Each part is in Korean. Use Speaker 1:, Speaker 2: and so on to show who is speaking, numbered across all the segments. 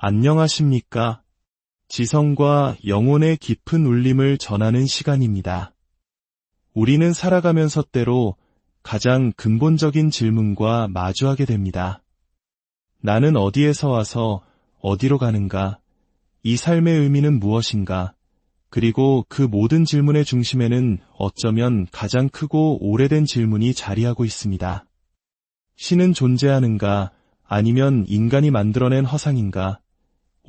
Speaker 1: 안녕하십니까? 지성과 영혼의 깊은 울림을 전하는 시간입니다. 우리는 살아가면서 때로 가장 근본적인 질문과 마주하게 됩니다. 나는 어디에서 와서 어디로 가는가? 이 삶의 의미는 무엇인가? 그리고 그 모든 질문의 중심에는 어쩌면 가장 크고 오래된 질문이 자리하고 있습니다. 신은 존재하는가? 아니면 인간이 만들어낸 허상인가?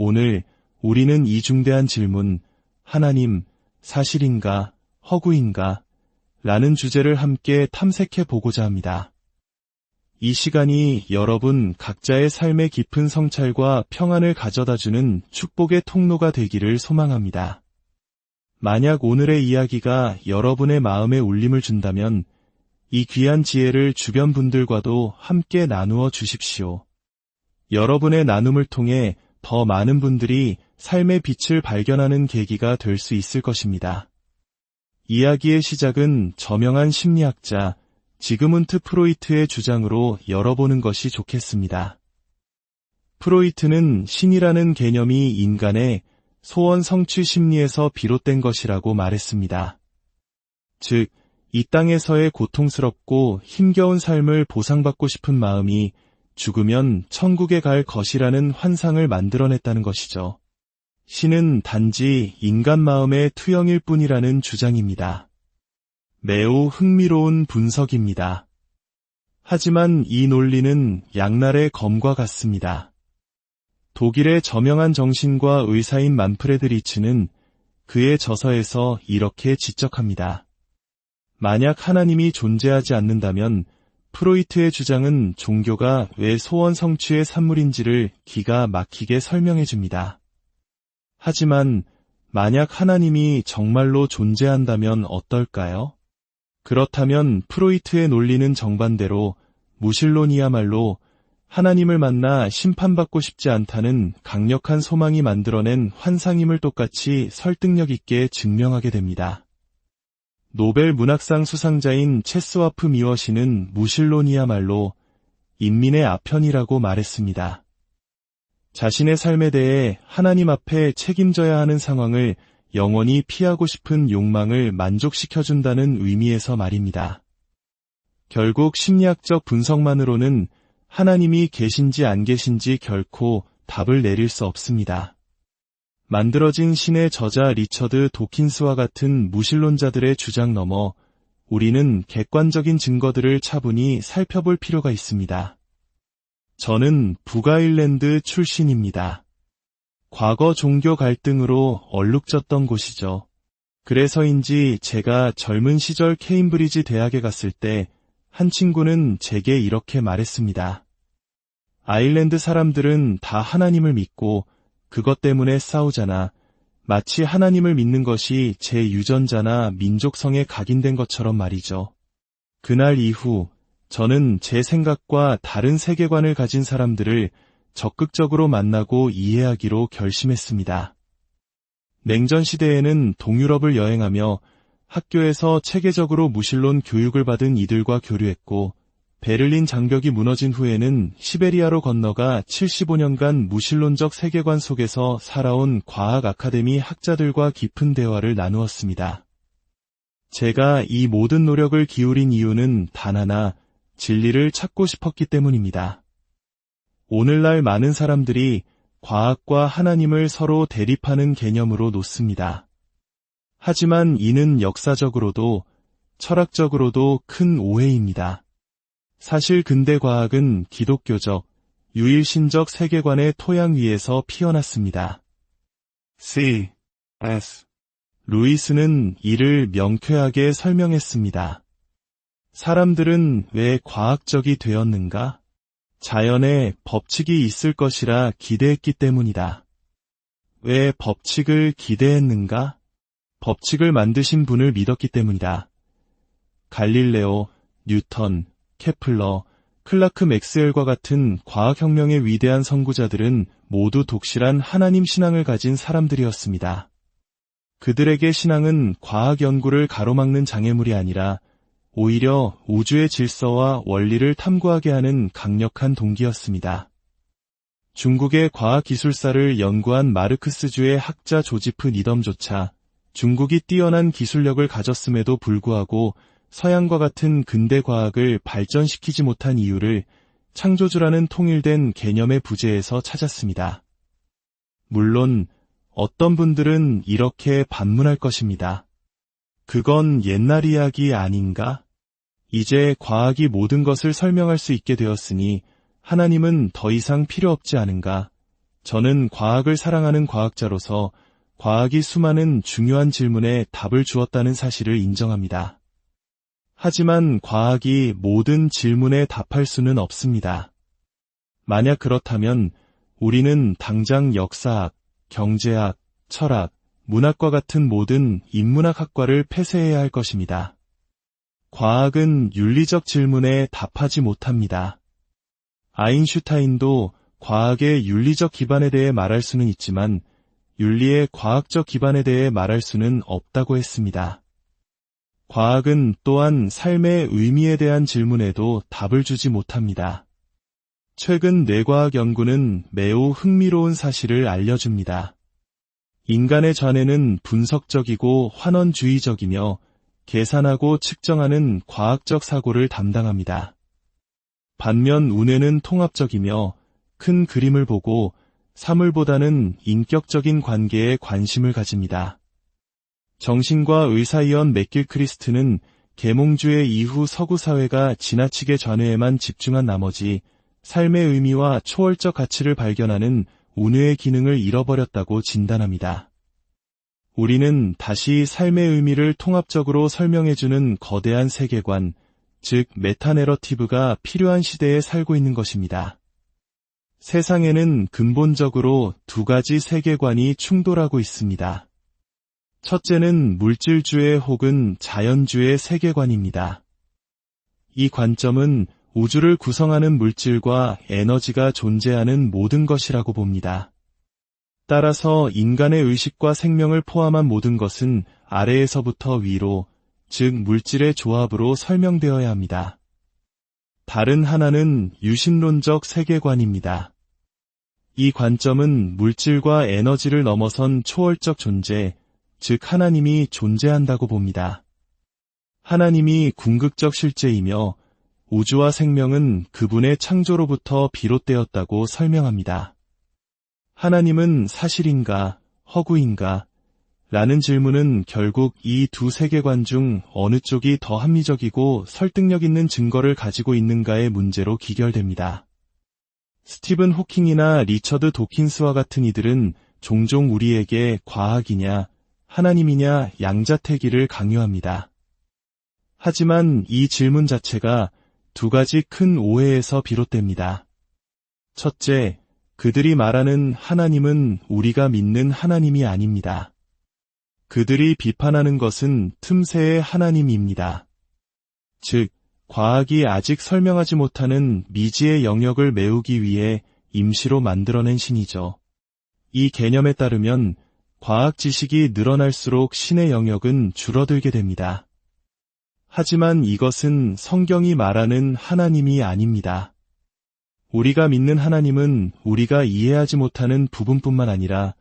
Speaker 1: 오늘 우리는 이 중대한 질문, 하나님, 사실인가, 허구인가? 라는 주제를 함께 탐색해 보고자 합니다. 이 시간이 여러분 각자의 삶의 깊은 성찰과 평안을 가져다주는 축복의 통로가 되기를 소망합니다. 만약 오늘의 이야기가 여러분의 마음에 울림을 준다면 이 귀한 지혜를 주변 분들과도 함께 나누어 주십시오. 여러분의 나눔을 통해 더 많은 분들이 삶의 빛을 발견하는 계기가 될 수 있을 것입니다. 이야기의 시작은 저명한 심리학자 지그문트 프로이트의 주장으로 열어보는 것이 좋겠습니다. 프로이트는 신이라는 개념이 인간의 소원 성취 심리에서 비롯된 것이라고 말했습니다. 즉, 이 땅에서의 고통스럽고 힘겨운 삶을 보상받고 싶은 마음이 죽으면 천국에 갈 것이라는 환상을 만들어냈다는 것이죠. 신은 단지 인간 마음의 투영일 뿐이라는 주장입니다. 매우 흥미로운 분석입니다. 하지만 이 논리는 양날의 검과 같습니다. 독일의 저명한 정신과 의사인 만프레드 리츠는 그의 저서에서 이렇게 지적합니다. 만약 하나님이 존재하지 않는다면 프로이트의 주장은 종교가 왜 소원 성취의 산물인지를 기가 막히게 설명해 줍니다. 하지만 만약 하나님이 정말로 존재한다면 어떨까요? 그렇다면 프로이트의 논리는 정반대로 무신론이야말로 하나님을 만나 심판받고 싶지 않다는 강력한 소망이 만들어낸 환상임을 똑같이 설득력 있게 증명하게 됩니다. 노벨 문학상 수상자인 체스와프 미워시는 무신론이야말로 인민의 아편이라고 말했습니다. 자신의 삶에 대해 하나님 앞에 책임져야 하는 상황을 영원히 피하고 싶은 욕망을 만족시켜준다는 의미에서 말입니다. 결국 심리학적 분석만으로는 하나님이 계신지 안 계신지 결코 답을 내릴 수 없습니다. 만들어진 신의 저자 리처드 도킨스와 같은 무신론자들의 주장 너머 우리는 객관적인 증거들을 차분히 살펴볼 필요가 있습니다. 저는 북아일랜드 출신입니다. 과거 종교 갈등으로 얼룩졌던 곳이죠. 그래서인지 제가 젊은 시절 케임브리지 대학에 갔을 때 한 친구는 제게 이렇게 말했습니다. 아일랜드 사람들은 다 하나님을 믿고 그것 때문에 싸우잖아. 마치 하나님을 믿는 것이 제 유전자나 민족성에 각인된 것처럼 말이죠. 그날 이후 저는 제 생각과 다른 세계관을 가진 사람들을 적극적으로 만나고 이해하기로 결심했습니다. 냉전 시대에는 동유럽을 여행하며 학교에서 체계적으로 무신론 교육을 받은 이들과 교류했고 베를린 장벽이 무너진 후에는 시베리아로 건너가 75년간 무신론적 세계관 속에서 살아온 과학 아카데미 학자들과 깊은 대화를 나누었습니다. 제가 이 모든 노력을 기울인 이유는 단 하나, 진리를 찾고 싶었기 때문입니다. 오늘날 많은 사람들이 과학과 하나님을 서로 대립하는 개념으로 놓습니다. 하지만 이는 역사적으로도 철학적으로도 큰 오해입니다. 사실 근대 과학은 기독교적, 유일신적 세계관의 토양 위에서 피어났습니다. C.S. 루이스는 이를 명쾌하게 설명했습니다. 사람들은 왜 과학적이 되었는가? 자연에 법칙이 있을 것이라 기대했기 때문이다. 왜 법칙을 기대했는가? 법칙을 만드신 분을 믿었기 때문이다. 갈릴레오, 뉴턴, 케플러, 클라크 맥스웰과 같은 과학혁명의 위대한 선구자들은 모두 독실한 하나님 신앙을 가진 사람들이었습니다. 그들에게 신앙은 과학 연구를 가로막는 장애물이 아니라 오히려 우주의 질서와 원리를 탐구하게 하는 강력한 동기였습니다. 중국의 과학기술사를 연구한 마르크스주의 학자 조지프 니덤조차 중국이 뛰어난 기술력을 가졌음에도 불구하고 서양과 같은 근대 과학을 발전시키지 못한 이유를 창조주라는 통일된 개념의 부재에서 찾았습니다. 물론 어떤 분들은 이렇게 반문할 것입니다. 그건 옛날 이야기 아닌가? 이제 과학이 모든 것을 설명할 수 있게 되었으니 하나님은 더 이상 필요 없지 않은가? 저는 과학을 사랑하는 과학자로서 과학이 수많은 중요한 질문에 답을 주었다는 사실을 인정합니다. 하지만 과학이 모든 질문에 답할 수는 없습니다. 만약 그렇다면 우리는 당장 역사학, 경제학, 철학, 문학과 같은 모든 인문학 학과를 폐쇄해야 할 것입니다. 과학은 윤리적 질문에 답하지 못합니다. 아인슈타인도 과학의 윤리적 기반에 대해 말할 수는 있지만 윤리의 과학적 기반에 대해 말할 수는 없다고 했습니다. 과학은 또한 삶의 의미에 대한 질문에도 답을 주지 못합니다. 최근 뇌과학 연구는 매우 흥미로운 사실을 알려줍니다. 인간의 좌뇌는 분석적이고 환원주의적이며 계산하고 측정하는 과학적 사고를 담당합니다. 반면 우뇌는 통합적이며 큰 그림을 보고 사물보다는 인격적인 관계에 관심을 가집니다. 정신과 의사이언 맥길크리스트는 계몽주의 이후 서구 사회가 지나치게 좌뇌에만 집중한 나머지 삶의 의미와 초월적 가치를 발견하는 우뇌의 기능을 잃어버렸다고 진단합니다. 우리는 다시 삶의 의미를 통합적으로 설명해주는 거대한 세계관, 즉 메타내러티브가 필요한 시대에 살고 있는 것입니다. 세상에는 근본적으로 두 가지 세계관이 충돌하고 있습니다. 첫째는 물질주의 혹은 자연주의 세계관입니다. 이 관점은 우주를 구성하는 물질과 에너지가 존재하는 모든 것이라고 봅니다. 따라서 인간의 의식과 생명을 포함한 모든 것은 아래에서부터 위로, 즉 물질의 조합으로 설명되어야 합니다. 다른 하나는 유신론적 세계관입니다. 이 관점은 물질과 에너지를 넘어선 초월적 존재, 즉 하나님이 존재한다고 봅니다. 하나님이 궁극적 실제이며 우주와 생명은 그분의 창조로부터 비롯되었다고 설명합니다. 하나님은 사실인가, 허구인가? 라는 질문은 결국 이 두 세계관 중 어느 쪽이 더 합리적이고 설득력 있는 증거를 가지고 있는가의 문제로 귀결됩니다. 스티븐 호킹이나 리처드 도킨스와 같은 이들은 종종 우리에게 과학이냐, 하나님이냐 양자택일을 강요합니다. 하지만 이 질문 자체가 두 가지 큰 오해에서 비롯됩니다. 첫째, 그들이 말하는 하나님은 우리가 믿는 하나님이 아닙니다. 그들이 비판하는 것은 틈새의 하나님입니다. 즉, 과학이 아직 설명하지 못하는 미지의 영역을 메우기 위해 임시로 만들어낸 신이죠. 이 개념에 따르면 과학 지식이 늘어날수록 신의 영역은 줄어들게 됩니다. 하지만 이것은 성경이 말하는 하나님이 아닙니다. 우리가 믿는 하나님은 우리가 이해하지 못하는 부분뿐만 아니라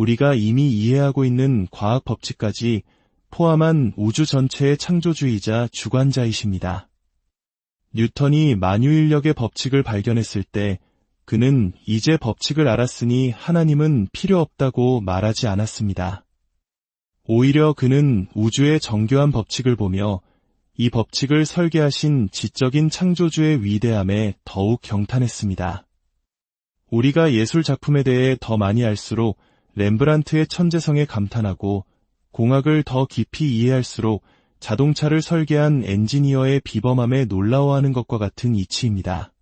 Speaker 1: 우리가 이미 이해하고 있는 과학 법칙까지 포함한 우주 전체의 창조주이자 주관자이십니다. 뉴턴이 만유인력의 법칙을 발견했을 때 그는 이제 법칙을 알았으니 하나님은 필요 없다고 말하지 않았습니다. 오히려 그는 우주의 정교한 법칙을 보며 이 법칙을 설계하신 지적인 창조주의 위대함에 더욱 경탄했습니다. 우리가 예술 작품에 대해 더 많이 알수록 렘브란트의 천재성에 감탄하고 공학을 더 깊이 이해할수록 자동차를 설계한 엔지니어의 비범함에 놀라워하는 것과 같은 이치입니다.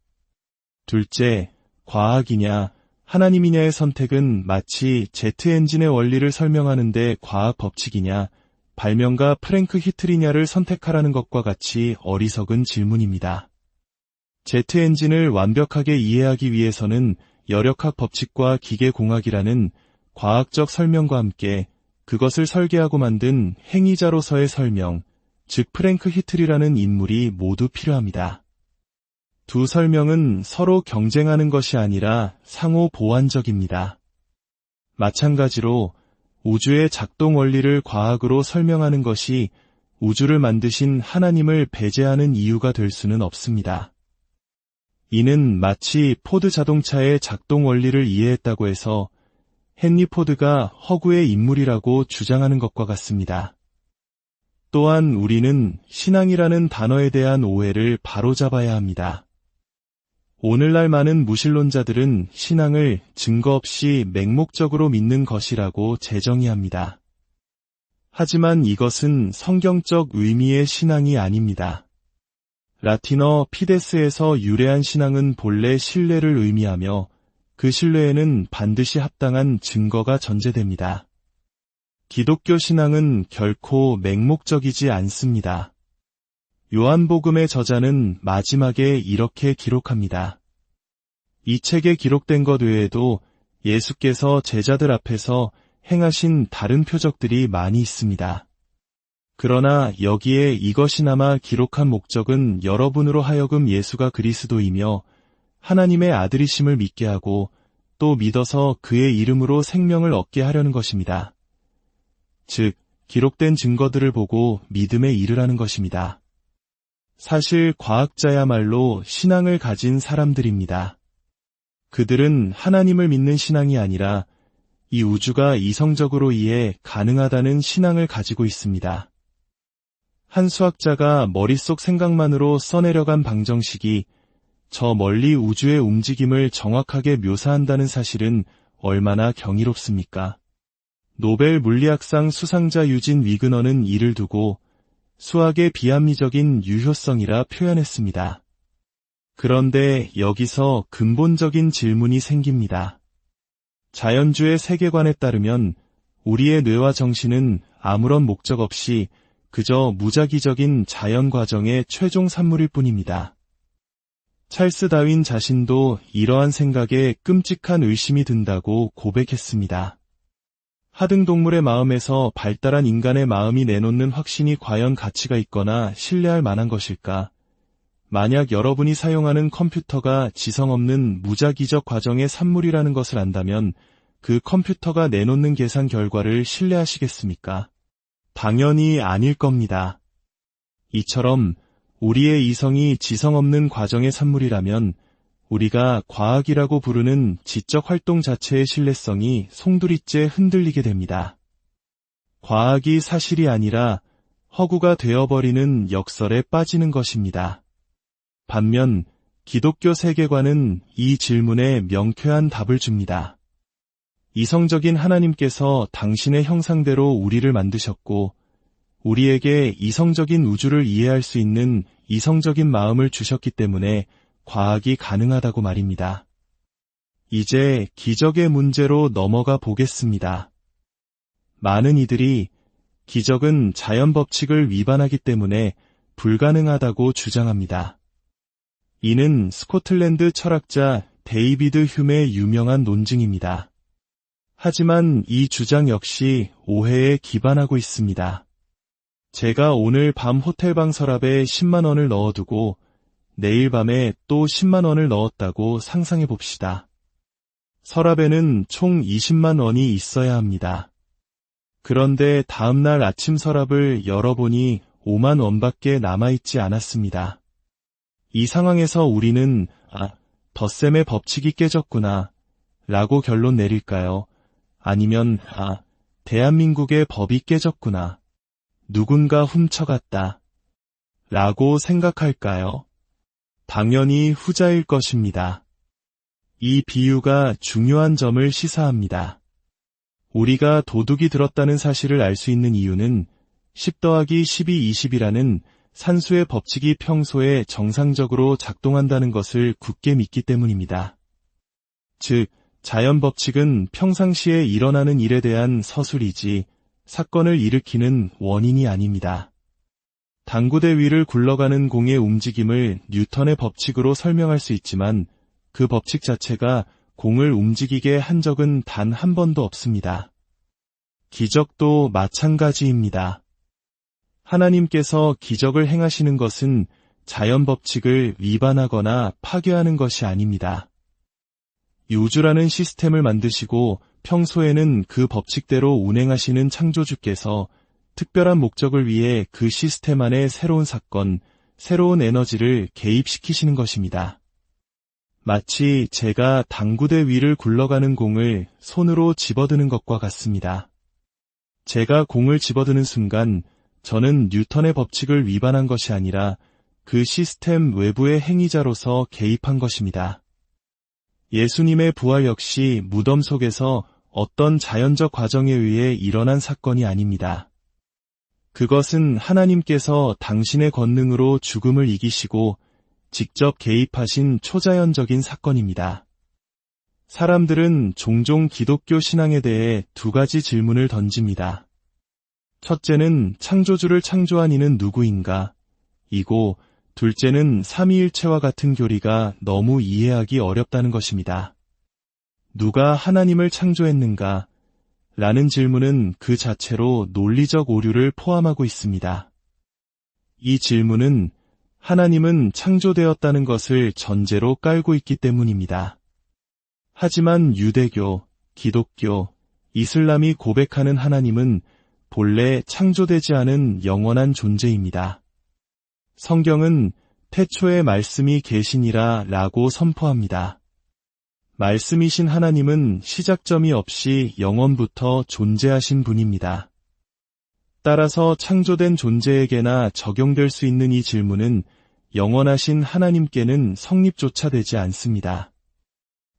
Speaker 1: 둘째, 과학이냐, 하나님이냐의 선택은 마치 제트 엔진의 원리를 설명하는데 과학 법칙이냐, 발명가 프랭크 히트리냐를 선택하라는 것과 같이 어리석은 질문입니다. 제트 엔진을 완벽하게 이해하기 위해서는 열역학 법칙과 기계공학이라는 과학적 설명과 함께 그것을 설계하고 만든 행위자로서의 설명, 즉 프랭크 히틀이라는 인물이 모두 필요합니다. 두 설명은 서로 경쟁하는 것이 아니라 상호 보완적입니다. 마찬가지로 우주의 작동 원리를 과학으로 설명하는 것이 우주를 만드신 하나님을 배제하는 이유가 될 수는 없습니다. 이는 마치 포드 자동차의 작동 원리를 이해했다고 해서 헨리 포드가 허구의 인물이라고 주장하는 것과 같습니다. 또한 우리는 신앙이라는 단어에 대한 오해를 바로잡아야 합니다. 오늘날 많은 무신론자들은 신앙을 증거 없이 맹목적으로 믿는 것이라고 재정의합니다. 하지만 이것은 성경적 의미의 신앙이 아닙니다. 라틴어 피데스에서 유래한 신앙은 본래 신뢰를 의미하며 그 신뢰에는 반드시 합당한 증거가 전제됩니다. 기독교 신앙은 결코 맹목적이지 않습니다. 요한복음의 저자는 마지막에 이렇게 기록합니다. 이 책에 기록된 것 외에도 예수께서 제자들 앞에서 행하신 다른 표적들이 많이 있습니다. 그러나 여기에 이것이나마 기록한 목적은 여러분으로 하여금 예수가 그리스도이며 하나님의 아들이심을 믿게 하고 또 믿어서 그의 이름으로 생명을 얻게 하려는 것입니다. 즉, 기록된 증거들을 보고 믿음에 이르라는 것입니다. 사실 과학자야말로 신앙을 가진 사람들입니다. 그들은 하나님을 믿는 신앙이 아니라 이 우주가 이성적으로 이해 가능하다는 신앙을 가지고 있습니다. 한 수학자가 머릿속 생각만으로 써내려간 방정식이 저 멀리 우주의 움직임을 정확하게 묘사한다는 사실은 얼마나 경이롭습니까? 노벨 물리학상 수상자 유진 위그너는 이를 두고 수학의 비합리적인 유효성이라 표현했습니다. 그런데 여기서 근본적인 질문이 생깁니다. 자연주의 세계관에 따르면 우리의 뇌와 정신은 아무런 목적 없이 그저 무작위적인 자연 과정의 최종 산물일 뿐입니다. 찰스 다윈 자신도 이러한 생각에 끔찍한 의심이 든다고 고백했습니다. 하등동물의 마음에서 발달한 인간의 마음이 내놓는 확신이 과연 가치가 있거나 신뢰할 만한 것일까? 만약 여러분이 사용하는 컴퓨터가 지성 없는 무작위적 과정의 산물이라는 것을 안다면 그 컴퓨터가 내놓는 계산 결과를 신뢰하시겠습니까? 당연히 아닐 겁니다. 이처럼 우리의 이성이 지성 없는 과정의 산물이라면 우리가 과학이라고 부르는 지적 활동 자체의 신뢰성이 송두리째 흔들리게 됩니다. 과학이 사실이 아니라 허구가 되어버리는 역설에 빠지는 것입니다. 반면 기독교 세계관은 이 질문에 명쾌한 답을 줍니다. 이성적인 하나님께서 당신의 형상대로 우리를 만드셨고 우리에게 이성적인 우주를 이해할 수 있는 이성적인 마음을 주셨기 때문에 과학이 가능하다고 말입니다. 이제 기적의 문제로 넘어가 보겠습니다. 많은 이들이 기적은 자연 법칙을 위반하기 때문에 불가능하다고 주장합니다. 이는 스코틀랜드 철학자 데이비드 휴메의 유명한 논증입니다. 하지만 이 주장 역시 오해에 기반하고 있습니다. 제가 오늘 밤 호텔방 서랍에 10만 원을 넣어두고 내일 밤에 또 10만 원을 넣었다고 상상해 봅시다. 서랍에는 총 20만 원이 있어야 합니다. 그런데 다음날 아침 서랍을 열어보니 5만 원밖에 남아있지 않았습니다. 이 상황에서 우리는 덧셈의 법칙이 깨졌구나 라고 결론 내릴까요? 아니면 대한민국의 법이 깨졌구나. 누군가 훔쳐갔다. 라고 생각할까요? 당연히 후자일 것입니다. 이 비유가 중요한 점을 시사합니다. 우리가 도둑이 들었다는 사실을 알 수 있는 이유는 10 더하기 10이 20이라는 산수의 법칙이 평소에 정상적으로 작동한다는 것을 굳게 믿기 때문입니다. 즉, 자연 법칙은 평상시에 일어나는 일에 대한 서술이지 사건을 일으키는 원인이 아닙니다. 당구대 위를 굴러가는 공의 움직임을 뉴턴의 법칙으로 설명할 수 있지만 그 법칙 자체가 공을 움직이게 한 적은 단 한 번도 없습니다. 기적도 마찬가지입니다. 하나님께서 기적을 행하시는 것은 자연 법칙을 위반하거나 파괴하는 것이 아닙니다. 우주라는 시스템을 만드시고 평소에는 그 법칙대로 운행하시는 창조주께서 특별한 목적을 위해 그 시스템 안에 새로운 사건, 새로운 에너지를 개입시키시는 것입니다. 마치 제가 당구대 위를 굴러가는 공을 손으로 집어드는 것과 같습니다. 제가 공을 집어드는 순간 저는 뉴턴의 법칙을 위반한 것이 아니라 그 시스템 외부의 행위자로서 개입한 것입니다. 예수님의 부활 역시 무덤 속에서 어떤 자연적 과정에 의해 일어난 사건이 아닙니다. 그것은 하나님께서 당신의 권능으로 죽음을 이기시고 직접 개입하신 초자연적인 사건입니다. 사람들은 종종 기독교 신앙에 대해 두 가지 질문을 던집니다. 첫째는 창조주를 창조한 이는 누구인가? 이고 둘째는 삼위일체와 같은 교리가 너무 이해하기 어렵다는 것입니다. 누가 하나님을 창조했는가? 라는 질문은 그 자체로 논리적 오류를 포함하고 있습니다. 이 질문은 하나님은 창조되었다는 것을 전제로 깔고 있기 때문입니다. 하지만 유대교, 기독교, 이슬람이 고백하는 하나님은 본래 창조되지 않은 영원한 존재입니다. 성경은 태초에 말씀이 계시니라 라고 선포합니다. 말씀이신 하나님은 시작점이 없이 영원부터 존재하신 분입니다. 따라서 창조된 존재에게나 적용될 수 있는 이 질문은 영원하신 하나님께는 성립조차 되지 않습니다.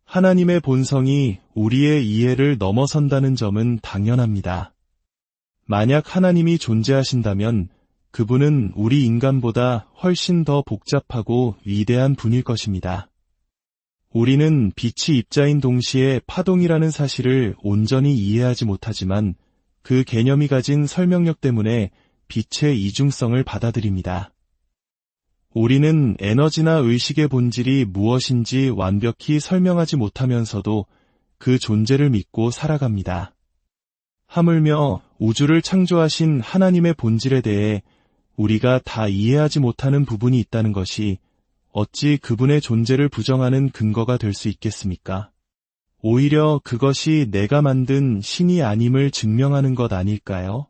Speaker 1: 하나님의 본성이 우리의 이해를 넘어선다는 점은 당연합니다. 만약 하나님이 존재하신다면 그분은 우리 인간보다 훨씬 더 복잡하고 위대한 분일 것입니다. 우리는 빛이 입자인 동시에 파동이라는 사실을 온전히 이해하지 못하지만 그 개념이 가진 설명력 때문에 빛의 이중성을 받아들입니다. 우리는 에너지나 의식의 본질이 무엇인지 완벽히 설명하지 못하면서도 그 존재를 믿고 살아갑니다. 하물며 우주를 창조하신 하나님의 본질에 대해 우리가 다 이해하지 못하는 부분이 있다는 것이 어찌 그분의 존재를 부정하는 근거가 될 수 있겠습니까? 오히려 그것이 내가 만든 신이 아님을 증명하는 것 아닐까요?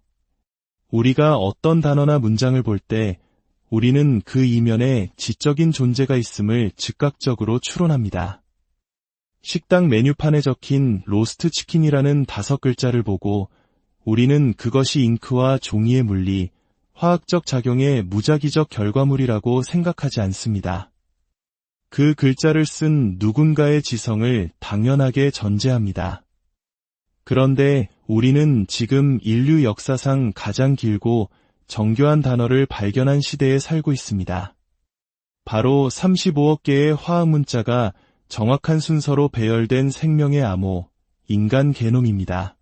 Speaker 1: 우리가 어떤 단어나 문장을 볼 때 우리는 그 이면에 지적인 존재가 있음을 즉각적으로 추론합니다. 식당 메뉴판에 적힌 로스트 치킨이라는 5글자를 보고 우리는 그것이 잉크와 종이의 물리, 화학적 작용의 무작위적 결과물이라고 생각하지 않습니다. 그 글자를 쓴 누군가의 지성을 당연하게 전제합니다. 그런데 우리는 지금 인류 역사상 가장 길고 정교한 단어를 발견한 시대에 살고 있습니다. 바로 35억 개의 화학 문자가 정확한 순서로 배열된 생명의 암호, 인간 게놈입니다.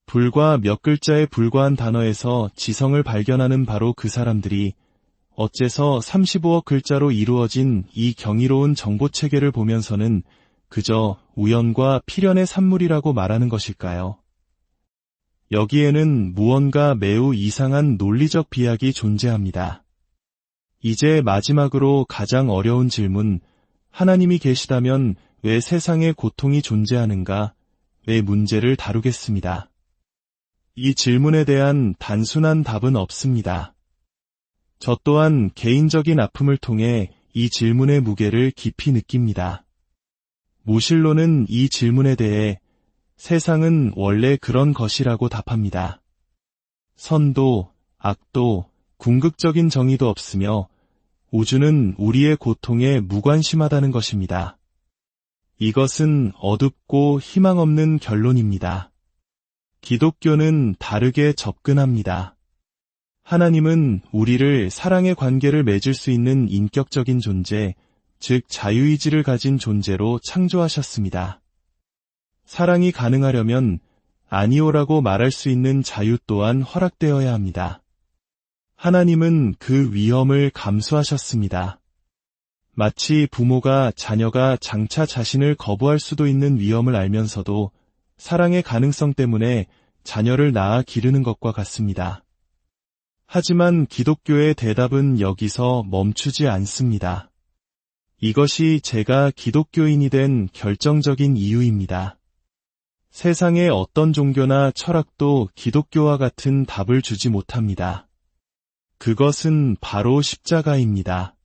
Speaker 1: 불과 몇 글자에 불과한 단어에서 지성을 발견하는 바로 그 사람들이 어째서 35억 글자로 이루어진 이 경이로운 정보체계를 보면서는 그저 우연과 필연의 산물이라고 말하는 것일까요? 여기에는 무언가 매우 이상한 논리적 비약이 존재합니다. 이제 마지막으로 가장 어려운 질문, 하나님이 계시다면 왜 세상에 고통이 존재하는가? 의 문제를 다루겠습니다. 이 질문에 대한 단순한 답은 없습니다. 저 또한 개인적인 아픔을 통해 이 질문의 무게를 깊이 느낍니다. 무실론은 이 질문에 대해 세상은 원래 그런 것이라고 답합니다. 선도, 악도, 궁극적인 정의도 없으며 우주는 우리의 고통에 무관심하다는 것입니다. 이것은 어둡고 희망 없는 결론입니다. 기독교는 다르게 접근합니다. 하나님은 우리를 사랑의 관계를 맺을 수 있는 인격적인 존재, 즉 자유의지를 가진 존재로 창조하셨습니다. 사랑이 가능하려면 아니오라고 말할 수 있는 자유 또한 허락되어야 합니다. 하나님은 그 위험을 감수하셨습니다. 마치 부모가 자녀가 장차 자신을 거부할 수도 있는 위험을 알면서도 사랑의 가능성 때문에 자녀를 낳아 기르는 것과 같습니다. 하지만 기독교의 대답은 여기서 멈추지 않습니다. 이것이 제가 기독교인이 된 결정적인 이유입니다. 세상의 어떤 종교나 철학도 기독교와 같은 답을 주지 못합니다. 그것은 바로 십자가입니다.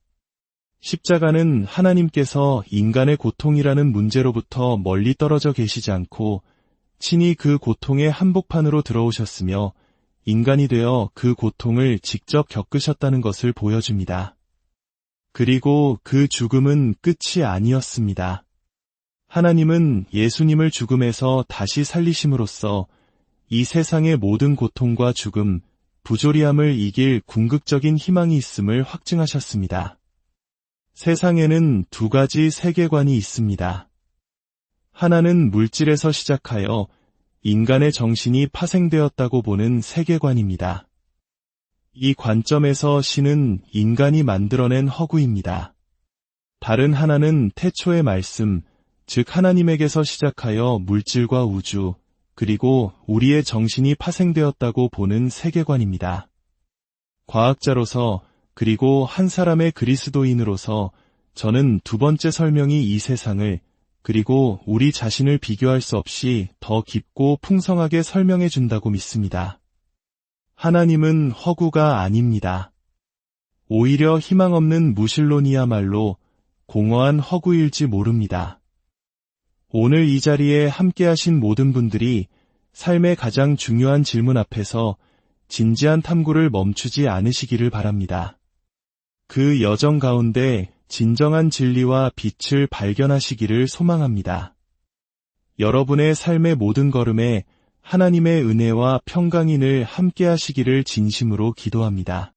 Speaker 1: 십자가는 하나님께서 인간의 고통이라는 문제로부터 멀리 떨어져 계시지 않고 친히 그 고통의 한복판으로 들어오셨으며 인간이 되어 그 고통을 직접 겪으셨다는 것을 보여줍니다. 그리고 그 죽음은 끝이 아니었습니다. 하나님은 예수님을 죽음에서 다시 살리심으로써 이 세상의 모든 고통과 죽음, 부조리함을 이길 궁극적인 희망이 있음을 확증하셨습니다. 세상에는 두 가지 세계관이 있습니다. 하나는 물질에서 시작하여 인간의 정신이 파생되었다고 보는 세계관입니다. 이 관점에서 신은 인간이 만들어낸 허구입니다. 다른 하나는 태초의 말씀, 즉 하나님에게서 시작하여 물질과 우주, 그리고 우리의 정신이 파생되었다고 보는 세계관입니다. 과학자로서 그리고 한 사람의 그리스도인으로서 저는 두 번째 설명이 이 세상을 그리고 우리 자신을 비교할 수 없이 더 깊고 풍성하게 설명해 준다고 믿습니다. 하나님은 허구가 아닙니다. 오히려 희망 없는 무신론이야말로 공허한 허구일지 모릅니다. 오늘 이 자리에 함께하신 모든 분들이 삶의 가장 중요한 질문 앞에서 진지한 탐구를 멈추지 않으시기를 바랍니다. 그 여정 가운데 진정한 진리와 빛을 발견하시기를 소망합니다. 여러분의 삶의 모든 걸음에 하나님의 은혜와 평강이 늘 함께하시기를 진심으로 기도합니다.